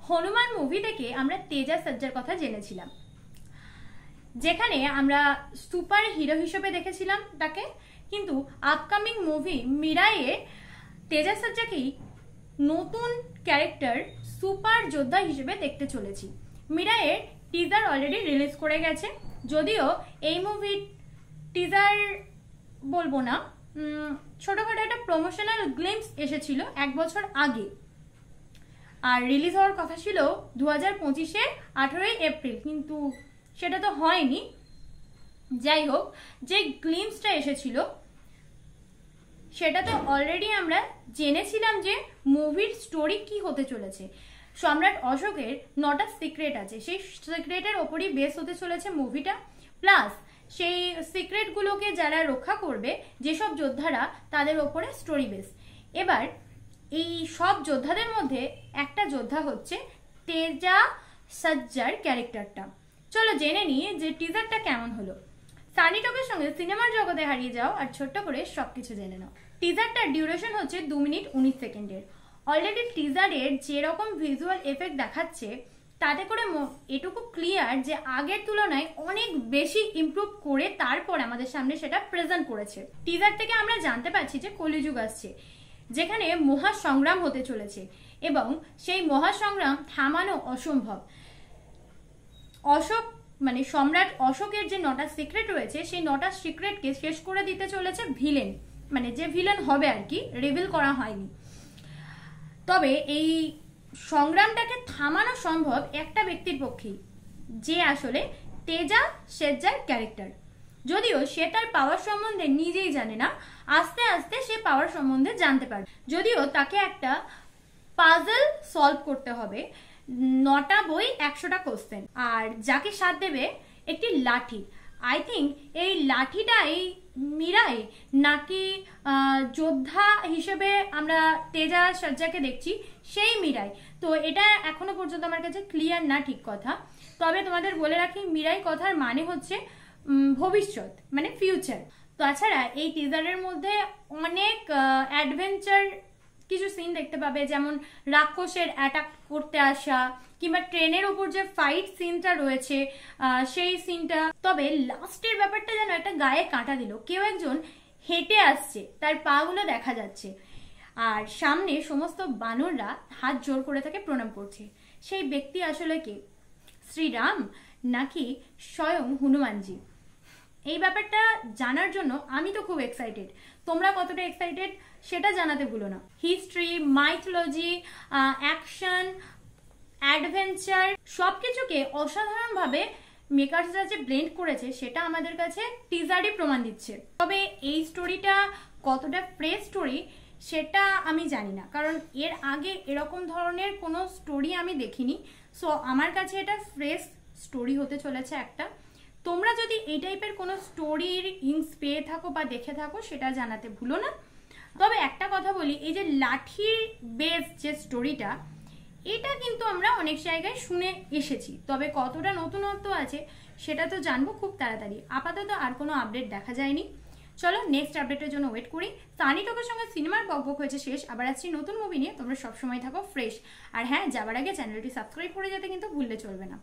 Hanuman movie থেকে আমরা তেজা সজ্জার কথা জেনেছিলাম, যেখানে আমরা সুপার হিরো হিসেবে দেখেছিলাম তাকে, কিন্তু আপকামিং মুভি মিরায়ে তেজা সজ্জাকেই নতুন ক্যারেক্টার সুপার যোদ্ধা হিসেবে দেখতে চলেছি। মিরায়ের টিজার অলরেডি রিলিজ করে গেছে, যদিও এই মুভির টিজার বলবো না, ছোটখাটো একটা প্রমোশনাল গ্লিম্পস এসেছিল 1 বছর আগে, আর রিলিজ হওয়ার কথা ছিল 2025-এর 18ই এপ্রিল, কিন্তু সেটা তো হয়নি। যাই হোক, যে গ্লিম্পসটা এসেছিল সেটাতে অলরেডি আমরা জেনেছিলাম যে মুভির স্টোরি কি হতে চলেছে। সম্রাট অশোকের 9টা সিক্রেট আছে, সেই সিক্রেটের ওপরই বেস হতে চলেছে মুভিটা। প্লাস সেই সিক্রেটগুলোকে যারা রক্ষা করবে, যেসব যোদ্ধারা, তাদের ওপরে স্টোরি বেস। এবার এই সব যোদ্ধাদের মধ্যে একটা যোদ্ধা হচ্ছে তেজা সজ্জার ক্যারেক্টারটা। চলো জেনে নিয়ে যে টিজারটা কেমন হলো। সানি টকের সঙ্গে সিনেমার জগতে হারিয়ে যাও আর ছোট্ট করে সবকিছু জেনে নাও। টিজারটার ডিউরেশন হচ্ছে 2 মিনিট 19 সেকেন্ডের। অলরেডি টিজারের যেরকম ভিজুয়াল এফেক্ট দেখাচ্ছে, তাতে করে এটুকু ক্লিয়ার যে আগের তুলনায় অনেক বেশি ইমপ্রুভ করে তারপর আমাদের সামনে সেটা প্রেজেন্ট করেছে। টিজার থেকে আমরা জানতে পারছি যে কলিযুগ আসছে, যেখানে মহাসংগ্রাম হতে চলেছে এবং সেই মহাসংগ্রাম থামানো অসম্ভব। মানে সম্রাট অশোকের যে 9টা সিক্রেট রয়েছে, সেই 9টা সিক্রেটকে শেষ করে দিতে চলেছে ভিলেন, মানে যে ভিলেন হবে আর কি, রিভিল করা হয়নি। তবে এই সংগ্রামটাকে থামানো সম্ভব একটা ব্যক্তির পক্ষেই, যে আসলে তেজা সজ্জার ক্যারেক্টার। যদিও সে তার পাওয়ার সম্বন্ধে নিজেই জানে না, আস্তে আস্তে সে পাওয়ার সম্বন্ধে জানতে পারবে। যদিও তাকে একটা পাজল সলভ করতে হবে, 9টা বই 100টা কোশ্চেন, আর যাকে সাথ দেবে একটি লাঠি। আই থিঙ্ক এই লাঠিটাই মিরাই নাকি যোদ্ধা হিসেবে আমরা তেজা সজ্জাকে দেখছি, সেই মিরাই। তো এটা এখনো পর্যন্ত আমার কাছে ক্লিয়ার না ঠিক কথা। তবে তোমাদের বলে রাখি, মিরাই কথার মানে হচ্ছে ভবিষ্যৎ, মানে ফিউচার। তাছাড়া এই টিজারের মধ্যে অনেক অ্যাডভেঞ্চার কিছু সিন দেখতে পাবে, যেমন রাক্ষসের অ্যাটাক করতে আসা, কিংবা ট্রেনের ওপর যে ফাইট সিনটা রয়েছে সেই সিনটা। তবে লাস্টের ব্যাপারটা যেন একটা গায়ে কাঁটা দিল। কেউ একজন হেঁটে আসছে, তার পা গুলো দেখা যাচ্ছে, আর সামনে সমস্ত বানররা হাত জোর করে তাকে প্রণাম করছে। সেই ব্যক্তি আসলে কে? শ্রীরাম নাকি স্বয়ং হনুমানজি? এই ব্যাপারটা জানার জন্য আমি তো খুব এক্সাইটেড। তোমরা কতটা এক্সাইটেড সেটা জানাতে ভুলো না। হিস্ট্রি, মাইথোলজি, অ্যাকশন, অ্যাডভেঞ্চার সবকিছুকে অসাধারণভাবে মেকার্সরা যে ব্লেন্ড করেছে, সেটা আমাদের কাছে টিজারই প্রমাণ দিচ্ছে। তবে এই স্টোরিটা কতটা ফ্রেশ স্টোরি সেটা আমি জানি না, কারণ এর আগে এরকম ধরনের কোনো স্টোরি আমি দেখিনি। সো আমার কাছে এটা ফ্রেশ স্টোরি হতে চলেছে একটা। তোমরা যদি এই টাইপের কোনো স্টোরির ইংস পেয়ে থাকো বা দেখে থাকো, সেটা জানাতে ভুলো না। তবে একটা কথা বলি, এই যে লাঠির বেস যে স্টোরিটা, এটা কিন্তু আমরা অনেক জায়গায় শুনে এসেছি, তবে কতটা নতুনত্ব আছে সেটা তো জানবো খুব তাড়াতাড়ি। আপাতত আর কোনো আপডেট দেখা যায়নি। চলো নেক্সট আপডেটের জন্য ওয়েট করি। সানি টকের সঙ্গে সিনেমার বকবক হয়েছে শেষ, আবার আসছি নতুন মুভি নিয়ে। তোমরা সবসময় থাকো ফ্রেশ। আর হ্যাঁ, যাবার আগে চ্যানেলটি সাবস্ক্রাইব করে যেতে কিন্তু ভুললে চলবে না।